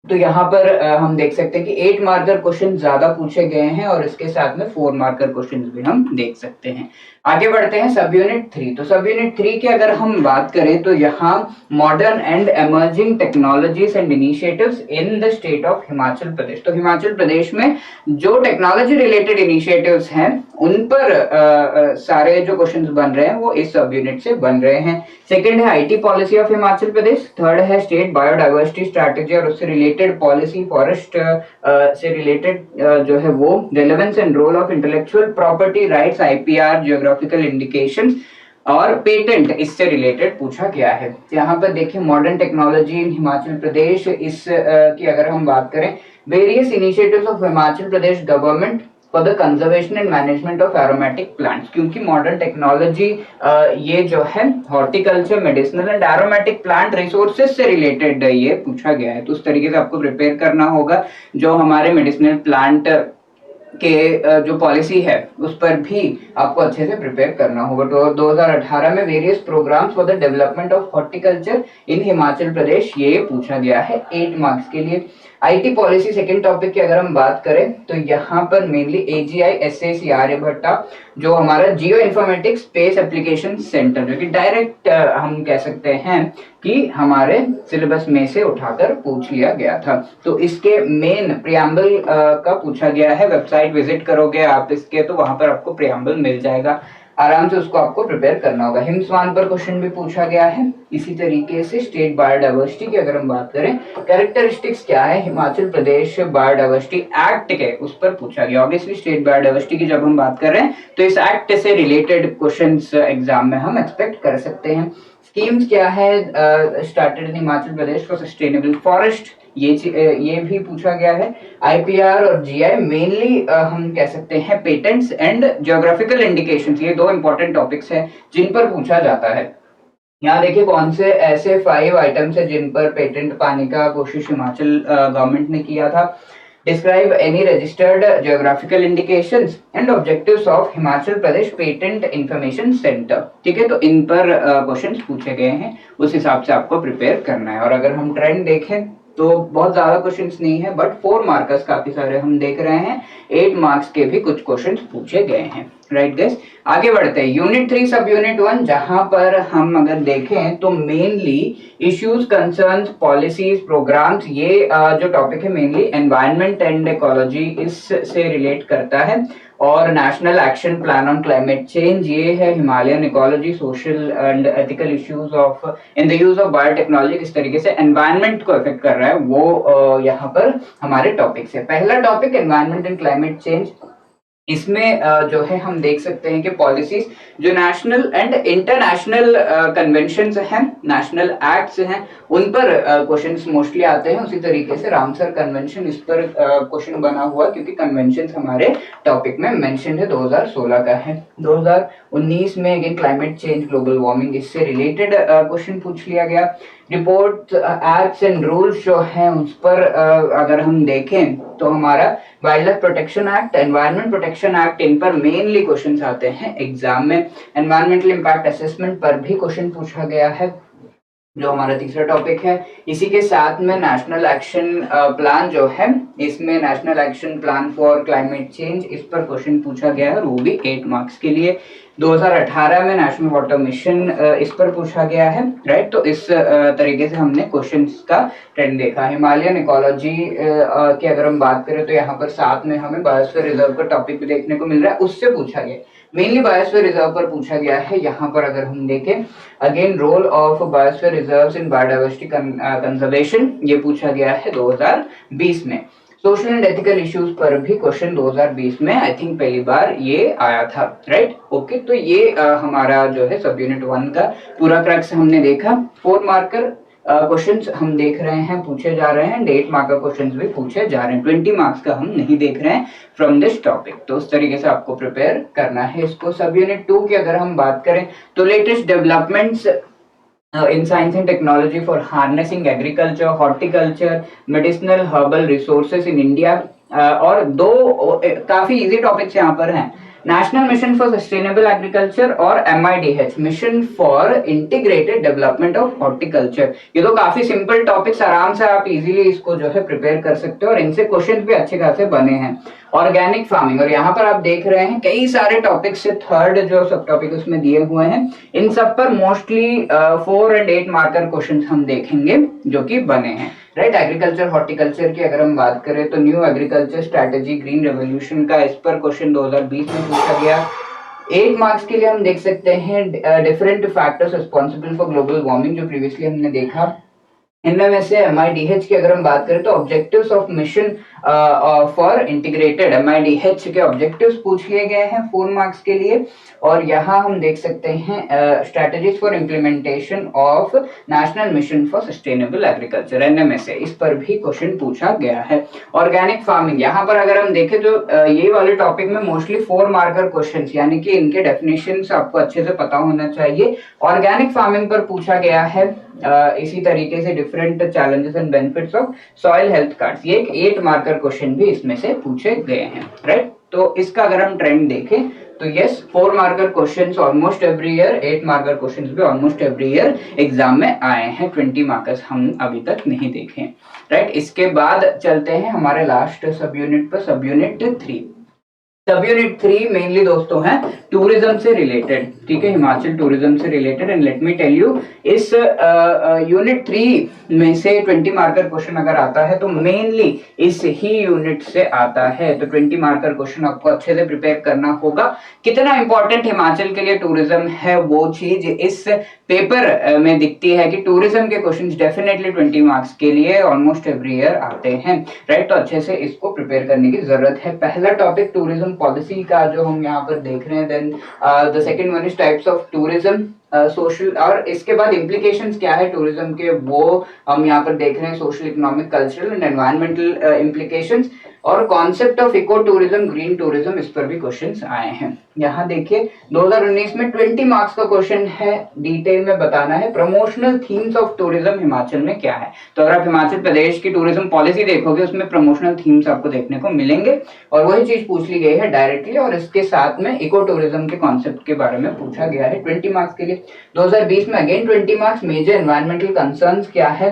तो यहाँ पर हम देख सकते हैं कि 8 मार्कर क्वेश्चन ज्यादा पूछे गए हैं और इसके साथ में 4 मार्कर क्वेश्चन भी हम देख सकते हैं। आगे बढ़ते हैं सब यूनिट 3। तो सब यूनिट 3 की अगर हम बात करें तो यहाँ modern and emerging technologies and initiatives in the state of Himachal Pradesh. तो हिमाचल प्रदेश में जो टेक्नोलॉजी रिलेटेड इनिशिएटिव्स हैं उन पर सारे जो क्वेश्चंस बन रहे हैं वो इस सब यूनिट से बन रहे हैं। सेकंड है IT policy of Himachal Pradesh. Third है स्टेट बायोडाइवर्सिटी स्ट्रैटेजी और उससे रिलेटेड पॉलिसी, फॉरेस्ट से रिलेटेड जो है वो relevance and role of intellectual property rights, IPR, geographical indications और पेटेंट, इससे रिलेटेड पूछा गया है। यहाँ पर देखिए modern technology in Himachal Pradesh, इस की अगर हम बात करें, various initiatives of Himachal Pradesh government for the conservation and management of aromatic plants. क्योंकि मॉडर्न टेक्नोलॉजी ये जो है horticulture, medicinal and aromatic plant resources से रिलेटेड ये पूछा गया है। तो उस तरीके से आपको प्रिपेयर करना होगा। जो हमारे मेडिसिनल प्लांट के जो पॉलिसी है उस पर भी आपको अच्छे से प्रिपेयर करना होगा। तो 2018 में various programmes for the development of horticulture in Himachal Pradesh, ये पूछा गया है 8 मार्क्स के लिए। आईटी पॉलिसी सेकंड टॉपिक की अगर हम बात करें तो यहाँ पर मेनली एजीआई एसएसी आर्यभट्टा जो हमारा geo informatics space application centre, जो कि डायरेक्ट हम कह सकते हैं कि हमारे सिलेबस में से उठाकर पूछ लिया गया था। तो इसके मेन प्रियम्बल का पूछा गया है। वेबसाइट विजिट करोगे आप इसके तो वहां पर आपको प्रियम्बल मिल जाएगा, आराम से उसको आपको प्रिपेयर करना होगा। हिमस्वान पर क्वेश्चन भी पूछा गया है। इसी तरीके से स्टेट बायोडाइवर्सिटी की अगर हम बात करें, कैरेक्टरिस्टिक्स क्या है हिमाचल प्रदेश बायोडाइवर्सिटी एक्ट के, उस पर पूछा गया। ऑब्वियसली स्टेट बायोडाइवर्सिटी की जब हम बात कर रहे हैं तो इस एक्ट से रिलेटेड क्वेश्चंस एग्जाम में हम एक्सपेक्ट कर सकते हैं। स्कीम्स क्या है started in Himachal Pradesh for sustainable forest, ये भी पूछा गया है। आईपीआर और जीआई मेनली हम कह सकते हैं पेटेंट्स एंड ज्योग्राफिकल इंडिकेशंस, ये 2 इंपॉर्टेंट टॉपिक्स हैं जिन पर पूछा जाता है। यहाँ देखिए कौन से ऐसे 5 आइटम्स है जिन पर पेटेंट पाने का कोशिश हिमाचल गवर्नमेंट ने किया था। Describe any registered geographical indications and objectives of Himachal Pradesh patent information centre. ठीक है, तो इन पर क्वेश्चंस पूछे गए हैं, उस हिसाब से आपको प्रिपेयर करना है। और अगर हम ट्रेंड देखें तो बहुत ज्यादा क्वेश्चंस नहीं है, बट 4 मार्कर्स काफी सारे हम देख रहे हैं। 8 मार्क्स के भी कुछ क्वेश्चंस पूछे गए हैं। राइट गाइस, आगे बढ़ते हैं यूनिट 3 सब यूनिट 1, जहां पर हम अगर देखें तो mainly issues, concerns, policies, programs, ये जो टॉपिक है मेनली एनवायरनमेंट एंड इकोलॉजी, इससे रिलेट करता है। और national action plan on climate change, ये है Himalayan ecology, social and ethical issues of in the use of biotechnology, किस तरीके से एनवायरनमेंट को इफेक्ट कर रहा है वो यहाँ पर हमारे टॉपिक्स है। पहला topic environment and climate change, इसमें जो है हम देख सकते हैं कि पॉलिसीज जो नेशनल एंड इंटरनेशनल कन्वेंशंस हैं, नेशनल एक्ट्स हैं, उन पर क्वेश्चंस मोस्टली आते हैं। उसी तरीके से रामसर कन्वेंशन, इस पर क्वेश्चन बना हुआ क्योंकि कन्वेंशंस हमारे टॉपिक में मेंशन है, 2016 का है। 2019 में again climate change, global warming, इससे रिलेटेड क्वेश्चन पूछ लिया गया। रिपोर्ट, एक्ट्स एंड रूल्स जो हैं उस पर अगर हम देखें तो हमारा wild life protection act, environment protection act, इन पर मेनली क्वेश्चंस आते हैं एग्जाम में। एनवायरमेंटल इंपैक्ट असेसमेंट पर भी क्वेश्चन पूछा गया है। जो हमारा तीसरा टॉपिक है। इसी के साथ में नेशनल एक्शन प्लान जो है, इसमें national action plan for climate change, इस पर क्वेश्चन पूछा गया है, वो भी 8 मार्क्स के लिए। 2018 में नेशनल वाटर मिशन इस पर पूछा गया है, राइट। तो इस तरीके से हमने क्वेश्चंस का ट्रेंड देखा। हिमालयन इकोलॉजी की अगर हम बात करें तो यहाँ पर साथ में हमें बायोस्फीयर रिजर्व का टॉपिक भी देखने को मिल रहा है, उससे पूछा गया, मेनली बायोस्फीयर रिजर्व पर पूछा गया है। यहाँ पर अगर हम देखें, again role of biosphere reserves in biodiversity conservation, ये पूछा गया है 2020 में। सोशल एंड एथिकल इश्यूज पर भी क्वेश्चन 2020 में आई थिंक पहली बार ये आया था, राइट। ओके, तो ये हमारा जो है सब यूनिट 1 का पूरा क्रक्स हमने देखा। 4 मार्कर क्वेश्चंस हम देख रहे हैं, पूछे जा रहे हैं, 8 मार्कर क्वेश्चंस भी पूछे जा रहे हैं। 20 मार्क्स का हम नहीं देख रहे हैं फ्रॉम दिस टॉपिक, तो उस तरीके से आपको प्रिपेयर करना है इसको। सब यूनिट 2 की अगर हम बात करें तो latest developments in science and technology for harnessing agriculture, horticulture, medicinal herbal resources in India, और दो काफी इजी टॉपिक्स यहाँ पर हैं, national mission for sustainable agriculture और MIDH mission for integrated development of horticulture. ये तो काफी सिंपल टॉपिक्स, आराम से आप इजीली इसको जो है प्रिपेयर कर सकते हो और इनसे क्वेश्चन भी अच्छे खासे बने हैं। ऑर्गेनिक फार्मिंग, और यहाँ पर आप देख रहे हैं कई सारे टॉपिक से थर्ड जो सब टॉपिक उसमें दिए हुए हैं, इन सब पर मोस्टली 4 और 8 मार्कर क्वेश्चन हम देखेंगे जो कि बने हैं, राइट। एग्रीकल्चर हॉर्टिकल्चर की अगर हम बात करें तो new agriculture strategy green revolution का, इस पर क्वेश्चन 2020 में पूछा गया। 8 मार्क्स के लिए हम देख सकते हैं different factors responsible for global warming, जो प्रीवियसली हमने देखा। इनमें में से MIDH की अगर हम बात करें तो objectives of mission for integrated, MIDH के ऑब्जेक्टिव्स पूछ लिए गए हैं 4 मार्क्स के लिए। और यहाँ हम देख सकते हैं strategies for implementation of national mission for sustainable agriculture, NMSA, इस पर भी क्वेश्चन पूछा गया है। ऑर्गेनिक फार्मिंग, यहाँ पर अगर हम देखें तो ये वाले टॉपिक में मोस्टली 4 मार्कर क्वेश्चन, यानी कि इनके डेफिनेशंस आपको अच्छे से पता होना चाहिए। ऑर्गेनिक फार्मिंग पर पूछा गया है इसी तरीके से different challenges and benefits of soil health cards, ये 8 मार्कर क्वेश्चन भी इसमें से पूछे गए हैं, राइट। तो इसका अगर हम ट्रेंड देखें तो yes, 4 marker questions almost every year, 8 marker questions भी ऑलमोस्ट एवरी ईयर एग्जाम में आए हैं। 20 मार्कर्स हम अभी तक नहीं देखे, राइट। इसके बाद चलते हैं हमारे लास्ट सब यूनिट पर, सब यूनिट 3। सब यूनिट 3 मेनली दोस्तों है टूरिज्म से रिलेटेड, ठीक है, हिमाचल टूरिज्म से related. And let me tell you, इस यूनिट 3 में से 20 मार्कर क्वेश्चन अगर आता है तो मेनली इस ही यूनिट से आता है। तो 20 मार्कर क्वेश्चन आपको अच्छे से प्रिपेयर करना होगा। कितना इंपॉर्टेंट हिमाचल के लिए टूरिज्म है वो चीज इस पेपर में दिखती है कि टूरिज्म के क्वेश्चंस डेफिनेटली 20 मार्क्स के लिए ऑलमोस्ट एवरी ईयर आते हैं, राइट। तो अच्छे से इसको प्रिपेयर करने की जरूरत है। पहला टॉपिक टूरिज्म पॉलिसी का जो हम यहाँ पर देख रहे हैं, then the second one is types of tourism, social, और इसके बाद इम्प्लीकेशंस क्या है टूरिज्म के वो हम यहाँ पर देख रहे हैं, social, economic, cultural and environmental implications, और concept of eco tourism, green tourism, इस पर भी क्वेश्चंस आए हैं। यहाँ देखिए 2019 में 20 मार्क्स का क्वेश्चन है, डिटेल में बताना है promotional themes of tourism Himachal में क्या है। तो अगर आप हिमाचल प्रदेश की टूरिज्म पॉलिसी देखोगे उसमें प्रमोशनल थीम्स आपको देखने को मिलेंगे, और वही चीज पूछ ली गई है डायरेक्टली, और इसके साथ में इको टूरिज्म के कॉन्सेप्ट के बारे में पूछा गया है 20 मार्क्स के लिए। 2020 में again 20 marks, major environmental concerns क्या है,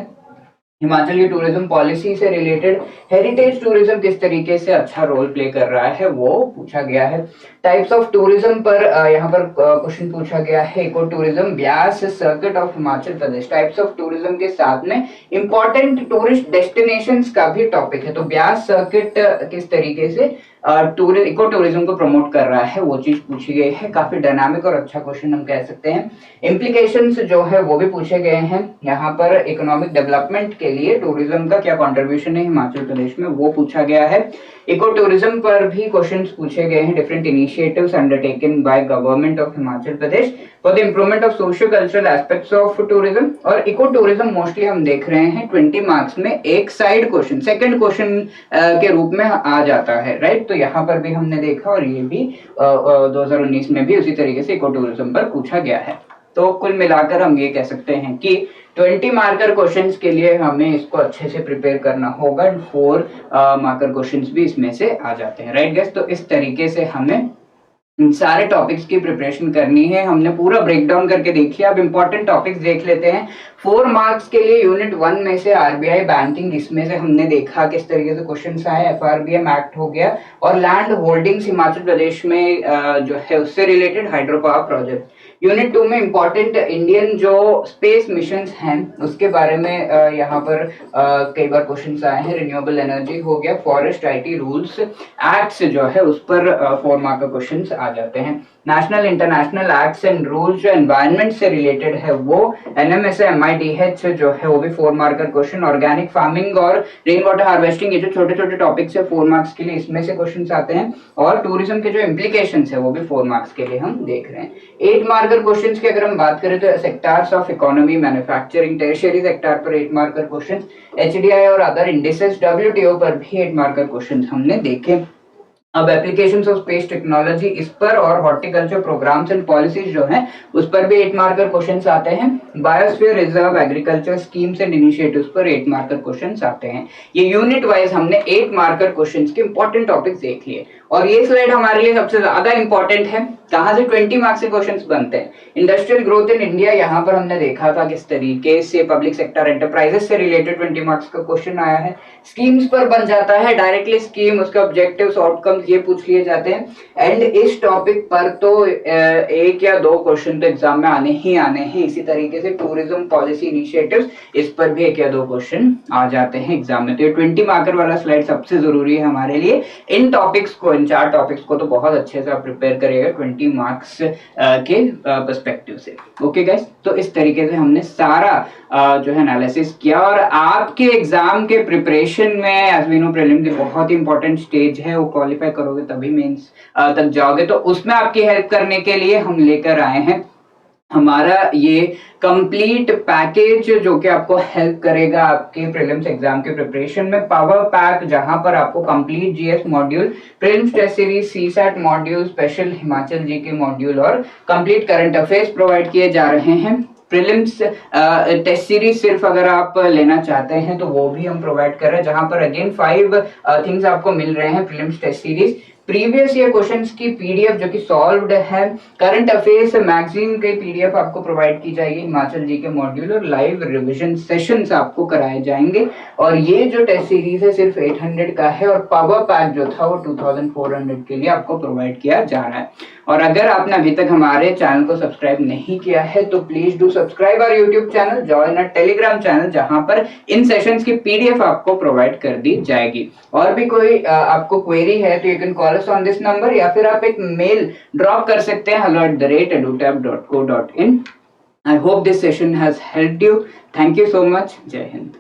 हिमाचल की टूरिज्म पॉलिसी से रिलेटेड, हेरिटेज टूरिज्म किस तरीके से अच्छा रोल प्ले कर रहा है वो पूछा गया है। टाइप्स ऑफ टूरिज्म पर यहाँ पर क्वेश्चन पूछा गया है, eco tourism, Beas circuit of Himachal Pradesh, types of tourism के साथ में इंपॉर्टेंट टूरिस्ट डेस्टिनेशंस का भी टॉपिक है। तो ब्यास सर्किट किस तरीके से इको टूरिज्म को प्रमोट कर रहा है वो चीज पूछी गई है। काफी डायनामिक और अच्छा क्वेश्चन हम कह सकते हैं। इम्प्लीकेशंस जो है वो भी पूछे गए हैं। यहाँ पर इकोनॉमिक डेवलपमेंट के लिए टूरिज्म का क्या कंट्रीब्यूशन है हिमाचल प्रदेश में वो पूछा गया है। इको टूरिज्म पर भी क्वेश्चंस पूछे गए हैं, different initiatives undertaken by government of Himachal Pradesh for the improvement of socio cultural aspects of tourism. और इको टूरिज्म मोस्टली हम देख रहे हैं 20 मार्क्स में एक साइड क्वेश्चन, सेकंड क्वेश्चन के रूप में आ जाता है, राइट। तो यहाँ पर भी हमने देखा, और ये भी 2019 में भी उसी तरीके से इको टूरिज्म पर पूछा गया है। तो कुल मिलाकर हम ये कह सकते हैं कि 20 मार्कर क्वेश्चंस के लिए हमें इसको अच्छे से प्रिपेयर करना होगा। 4 मार्कर क्वेश्चंस भी इसमें से आ जाते हैं, राइट गाइस। तो इस तरीके से हमें सारे टॉपिक्स की प्रिपरेशन करनी है। हमने पूरा ब्रेक डाउन करके देख लिया। अब इंपॉर्टेंट टॉपिक्स देख लेते हैं। 4 मार्क्स के लिए यूनिट 1 में से आरबीआई बैंकिंग, इसमें से हमने देखा किस तरीके से क्वेश्चंस आए। एफआरबीएम एक्ट हो गया और लैंड होल्डिंग्स हिमाचल प्रदेश में जो है उससे related hydro power project. Unit 2 में इंपॉर्टेंट इंडियन जो स्पेस मिशन हैं उसके बारे में यहाँ पर कई बार क्वेश्चंस आए हैं। रिन्यूएबल एनर्जी हो गया, फॉरेस्ट आईटी रूल्स एक्ट्स जो है उस पर 4 मार्क का क्वेश्चंस आ जाते हैं। National international acts and rules जो एनवायरनमेंट से रिलेटेड है वो एनएमएसए एमआईडीएच जो है वो भी 4 मार्क का क्वेश्चन। ऑर्गेनिक फार्मिंग और रेन वाटर हार्वेस्टिंग, ये जो छोटे छोटे टॉपिक्स है 4 मार्क्स के लिए, इसमें से क्वेश्चंस आते हैं। और टूरिज्म के जो इम्प्लीकेशंस है वो भी 4 मार्क्स के लिए हम देख रहे हैं। 8 मार्कर क्वेश्चंस की अगर हम बात करें तो sectors of economy, manufacturing, tertiary sector पर 8 मार्कर क्वेश्चंस, एचडीआई और अदर इंडिसेस, डब्ल्यूटीओ पर भी 8 मार्कर क्वेश्चंस हमने देखे। अब एप्लीकेशंस ऑफ स्पेस टेक्नोलॉजी इस पर और हॉर्टिकल्चर प्रोग्राम्स एंड पॉलिसीज जो हैं उस पर भी 8 मार्कर क्वेश्चंस आते हैं। Biosphere reserve, agriculture schemes and initiatives पर 8 मार्कर क्वेश्चंस आते हैं। ये यूनिट वाइज हमने 8 मार्कर क्वेश्चंस के इंपॉर्टेंट टॉपिक्स देख लिए। और ये स्लाइड हमारे लिए सबसे ज्यादा इंपॉर्टेंट है। कहां से 20 मार्क्स के क्वेश्चंस बनते हैं? इंडस्ट्रियल ग्रोथ इन इंडिया, यहाँ पर हमने देखा था किस तरीके से पब्लिक सेक्टर एंटरप्राइजेस से रिलेटेड 20 मार्क्स का क्वेश्चन आया है। स्कीम्स पर बन जाता है डायरेक्टली स्कीम, उसके ऑब्जेक्टिव्स, आउटकम्स ये पूछ लिए जाते हैं। एंड इस टॉपिक पर तो 1 या 2 क्वेश्चन तो एग्जाम में आने ही आने हैं। इसी तरीके से टूरिज्म पॉलिसी इनिशिएटिव्स, इस पर भी 1 या 2 क्वेश्चन आ जाते हैं एग्जाम में। तो ये 20 मार्कर वाला स्लाइड सबसे जरूरी है हमारे लिए। इन टॉपिक्स को, इन 4 टॉपिक्स को तो बहुत अच्छे से आप प्रिपेयर करिएगा 20 मार्क्स के पर्सपेक्टिव से। ओके गाइस, तो इस तरीके से हमने सारा जो है एनालिसिस किया। और आपके एग्जाम के प्रिपरेशन में एज वी नो प्रीलिम की बहुत ही इंपॉर्टेंट स्टेज है, वो क्वालिफाई करोगे तभी मेंस तक जाओगे। तो उसमें आपकी हेल्प करने के लिए हम लेकर आए हैं हमारा ये कंप्लीट पैकेज जो कि आपको हेल्प करेगा आपके प्रीलिम्स एग्जाम के प्रिपरेशन में। पावर पैक, जहां पर आपको complete GS module, prelims test series, CSAT module, special Himachal G K module और कंप्लीट करंट अफेयर्स प्रोवाइड किए जा रहे हैं। प्रीलिम्स टेस्ट सीरीज सिर्फ अगर आप लेना चाहते हैं तो वो भी हम प्रोवाइड कर रहे हैं, जहां पर अगेन 5 थिंग्स आपको मिल रहे हैं। Prelims test series, previous year questions की पीडीएफ जो कि सॉल्व्ड है, करंट अफेयर्स मैगजीन के पीडीएफ आपको प्रोवाइड की जाएगी, हिमाचल जी के मॉड्यूल और लाइव रिवीजन सेशंस आपको कराए जाएंगे। और ये जो टेस्ट सीरीज है सिर्फ 800 का है और पावर पैक जो था वो 2400 के लिए आपको प्रोवाइड किया जा रहा है। और अगर आपने अभी तक हमारे चैनल को सब्सक्राइब नहीं किया है तो please do subscribe our YouTube channel, join our Telegram channel, जहां पर इन सेशंस की पीडीएफ आपको प्रोवाइड कर दी जाएगी। और भी कोई आपको क्वेरी है तो you can call us on this number, या फिर आप एक मेल ड्रॉप कर सकते हैं hello@edutab.co.in। I hope this session has helped you. Thank you so much. जय हिंद।